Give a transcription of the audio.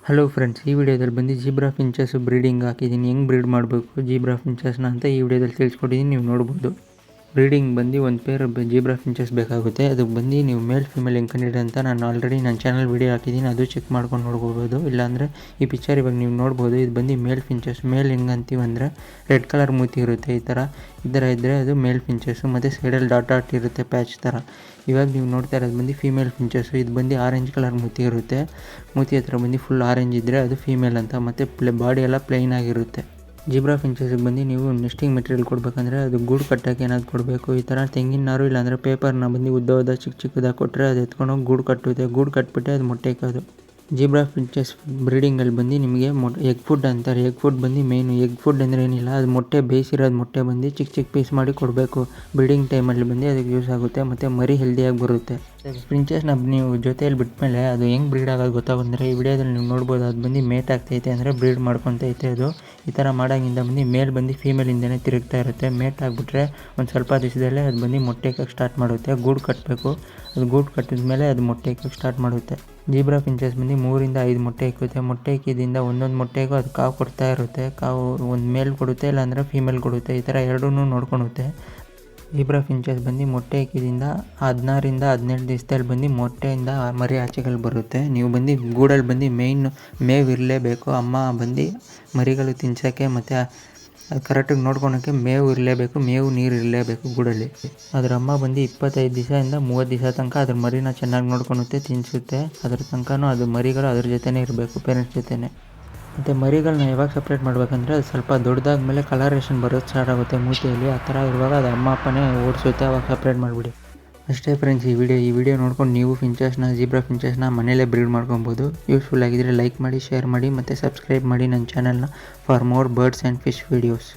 Hello friends, ಈ ವಿಡಿಯೋದಲ್ಲಿ ಬಂದು ಜೀಬ್ರಾ ಫಿಂಚಸ್ ಬ್ರೀಡಿಂಗ್ ಹಾಕಿದ್ದೀನಿ. ಹೆಂಗೆ ಬ್ರೀಡ್ ಮಾಡಬೇಕು ಜೀಬ್ರಾ ಫಿಂಚಸ್ನ ಅಂತ ಈ ವಿಡಿಯೋದಲ್ಲಿ ತಿಳಿಸ್ಕೊಟ್ಟಿದ್ದೀನಿ. ನೀವು ನೋಡ್ಬೋದು. ಬ್ರೀಡಿಂಗ್ ಬಂದು ಒಂದು ಪೇರ್ ಜೀಬ್ರಾ ಫಿಂಚಸ್ ಬೇಕಾಗುತ್ತೆ. ಅದಕ್ಕೆ ಬಂದು ನೀವು ಮೇಲ್ ಫಿಮೇಲ್ ಹೆಂಗೆ ಕಂಡಿಡಿ ಅಂತ ನಾನು ಆಲ್ರೆಡಿ ನನ್ನ ಚಾನಲ್ ವಿಡಿಯೋ ಹಾಕಿದ್ದೀನಿ, ಅದು ಚೆಕ್ ಮಾಡ್ಕೊಂಡು ನೋಡ್ಕೋಬೋದು. ಇಲ್ಲಾಂದರೆ ಈ ಪಿಕ್ಚರ್ ಇವಾಗ ನೀವು ನೋಡ್ಬೋದು. ಇದು ಬಂದು ಮೇಲ್ ಫಿಂಚಸ್. ಮೇಲ್ ಹೆಂಗೆ ಅಂತೀವಂದರೆ ರೆಡ್ ಕಲರ್ ಮೂತಿ ಇರುತ್ತೆ, ಈ ಥರ ಇದ್ದರೆ ಅದು ಮೇಲ್ ಫಿಂಚಸ್ಸು. ಮತ್ತು ಸೈಡಲ್ಲಿ ಡಾಟ್ ಇರುತ್ತೆ ಪ್ಯಾಚ್ ಥರ. ಇವಾಗ ನೀವು ನೋಡ್ತಾ ಇರೋದು ಬಂದು ಫೀಮೇಲ್ ಫಿಂಚಸ್ಸು. ಇದು ಬಂದು ಆರೆಂಜ್ ಕಲರ್ ಮೂತಿ ಇರುತ್ತೆ. ಮೂತಿ ಹತ್ರ ಬಂದು ಫುಲ್ ಆರೆಂಜ್ ಇದ್ದರೆ ಅದು ಫೀಮೇಲ್ ಅಂತ. ಮತ್ತು ಬಾಡಿ ಎಲ್ಲ ಪ್ಲೈನ್ ಆಗಿರುತ್ತೆ. ಜೀಬ್ರಾ ಫಿಂಚಸ್ಗೆ ಬಂದು ನೀವು ನೆಸ್ಟಿಂಗ್ ಮೆಟೀರಿಯಲ್ ಕೊಡಬೇಕಂದ್ರೆ ಅದು ಗೂಡು ಕಟ್ಟೋಕ್ಕೆ ಏನಾದ್ರು ಕೊಡಬೇಕು. ಈ ಥರ ತೆಂಗಿನ ನಾರು ಇಲ್ಲಾಂದರೆ ಪೇಪರ್ನ ಬಂದು ಉದ್ದ ಚಿಕ್ಕದಾಗಿ ಕೊಟ್ಟರೆ ಅದು ಎತ್ಕೊಂಡೋಗಿ ಗೂಡು ಕಟ್ಟುತ್ತೆ. ಗೂಡು ಕಟ್ಬಿಟ್ಟೆ ಅದು ಮೊಟ್ಟೆ ಇಕ್ಕೋದು. ಜೀಬ್ರಾ ಫಿಂಚಸ್ ಬ್ರೀಡಿಂಗಲ್ಲಿ ಬಂದು ನಿಮಗೆ ಎಗ್ ಫುಡ್ ಅಂತಾರೆ. ಎಗ್ ಫುಡ್ ಬಂದು ಮೇಯ್ನು. ಎಗ್ ಫುಡ್ ಅಂದರೆ ಏನಿಲ್ಲ, ಅದು ಮೊಟ್ಟೆ ಬೇಯಿಸಿರೋದು ಮೊಟ್ಟೆ ಬಂದು ಚಿಕ್ಕ ಪೀಸ್ ಮಾಡಿ ಕೊಡಬೇಕು. ಬ್ರೀಡಿಂಗ್ ಟೈಮಲ್ಲಿ ಬಂದು ಅದಕ್ಕೆ ಯೂಸ್ ಆಗುತ್ತೆ. ಮತ್ತು ಮರಿ ಹೆಲ್ದಿಯಾಗಿ ಬರುತ್ತೆ. ಫಿಂಚಸ್ನ ನೀವು ಜೊತೆಯಲ್ಲಿ ಬಿಟ್ಮೇಲೆ ಅದು ಹೆಂಗೆ ಬ್ರೀಡ್ ಆಗೋದು ಗೊತ್ತಾಗಂದರೆ ಈ ವಿಡಿಯೋದಲ್ಲಿ ನೀವು ನೋಡ್ಬೋದು. ಅದು ಬಂದು ಮೇಟ್ ಆಗ್ತೈತೆ ಅಂದರೆ ಬ್ರೀಡ್ ಮಾಡ್ಕೊತೈತೆ. ಅದು ಈ ಥರ ಮಾಡೋಂಗಿಂದ ಬಂದು ಮೇಲ್ ಬಂದು ಫೀಮೇಲಿಂದನೇ ತಿರುಗ್ತಾ ಇರುತ್ತೆ. ಮೇಟ್ ಆಗಿಬಿಟ್ರೆ ಒಂದು ಸ್ವಲ್ಪ ದಿವಸದಲ್ಲೇ ಅದು ಬಂದು ಮೊಟ್ಟೆ ಇಕ್ಕಕ್ಕೆ ಸ್ಟಾರ್ಟ್ ಮಾಡುತ್ತೆ. ಗೂಡು ಕಟ್ಟಬೇಕು. ಅದು ಗೂಡು ಕಟ್ಟಿದ ಮೇಲೆ ಅದು ಮೊಟ್ಟೆ ಇಕ್ಕಕ್ಕೆ ಸ್ಟಾರ್ಟ್ ಮಾಡುತ್ತೆ. ಜೀಬ್ರಾ ಫಿಂಚಸ್ ಬಂದು 3 ರಿಂದ 5 ಮೊಟ್ಟೆ ಇಕ್ಕುತ್ತೆ. ಮೊಟ್ಟೆ ಇಕ್ಕಿದಿಂದ ಒಂದೊಂದು ಮೊಟ್ಟೆಗೂ ಅದು ಕಾವು ಕೊಡ್ತಾ ಇರುತ್ತೆ. ಕಾವು ಒಂದು ಮೇಲ್ ಕೊಡುತ್ತೆ, ಇಲ್ಲಾಂದರೆ ಫೀಮೇಲ್ ಕೊಡುತ್ತೆ. ಈ ಥರ ಎರಡೂ ನೋಡ್ಕೊಳುತ್ತೆ. ಜೀಬ್ರಾ ಫಿಂಚಸ್ ಬಂದು ಮೊಟ್ಟೆ ಇಕ್ಕಿದಿಂದ 16 ರಿಂದ 18 ದಿವಸದಲ್ಲಿ ಬಂದು ಮೊಟ್ಟೆಯಿಂದ ಮರಿ ಆಚೆಗಳು ಬರುತ್ತೆ. ನೀವು ಬಂದು ಗೂಡಲ್ಲಿ ಬಂದು ಮೇವು ಇರಲೇಬೇಕು. ಅಮ್ಮ ಬಂದು ಮರಿಗಳು ತಿನ್ಸೋಕ್ಕೆ ಮತ್ತು ಅದು ಕರೆಕ್ಟಾಗಿ ನೋಡ್ಕೊಳೋಕ್ಕೆ ಮೇವು ಇರಲೇಬೇಕು. ಮೇವು ನೀರು ಇರಲೇಬೇಕು ಗೂಡಲ್ಲಿ. ಅದ್ರ ಅಮ್ಮ ಬಂದು 25 ದಿವಸದಿಂದ 30 ದಿವಸ ತನಕ ಅದ್ರ ಮರಿನ ಚೆನ್ನಾಗಿ ನೋಡ್ಕೊಳುತ್ತೆ, ತಿನ್ನಿಸುತ್ತೆ. ಅದ್ರ ತನಕನೂ ಅದು ಮರಿಗಳು ಅದ್ರ ಜೊತೆನೇ ಇರಬೇಕು, ಪೇರೆಂಟ್ಸ್ ಜೊತೆನೇ. ಮತ್ತು ಮರಿಗಳನ್ನ ಯಾವಾಗ ಸಪ್ರೇಟ್ ಮಾಡಬೇಕಂದ್ರೆ ಅದು ಸ್ವಲ್ಪ ದೊಡ್ಡದಾದ್ಮೇಲೆ ಕಲರೇಷನ್ ಬರೋದು ಸ್ಟಾರ್ಟ್ ಆಗುತ್ತೆ ಮೂತಿಯಲ್ಲಿ. ಆ ಥರ ಇರುವಾಗ ಅದು ಅಮ್ಮ ಅಪ್ಪನೇ ಓಡಿಸುತ್ತೆ. ಅವಾಗ ಸಪ್ರೇಟ್ ಮಾಡಿಬಿಡಿ. ಅಷ್ಟೇ ಫ್ರೆಂಡ್ಸ್, ಈ ವಿಡಿಯೋ ನೋಡ್ಕೊಂಡು ನೀವು ಜೀಬ್ರಾ ಫಿಂಚಸ್ನ ಮನೇಲೇ ಬ್ರೀಡ್ ಮಾಡ್ಕೊಬೋದು. ಯೂಸ್ಫುಲ್ ಆಗಿದ್ದರೆ ಲೈಕ್ ಮಾಡಿ, ಶೇರ್ ಮಾಡಿ ಮತ್ತು ಸಬ್ಸ್ಕ್ರೈಬ್ ಮಾಡಿ ನನ್ನ ಚಾನಲ್ನ for more birds and fish videos.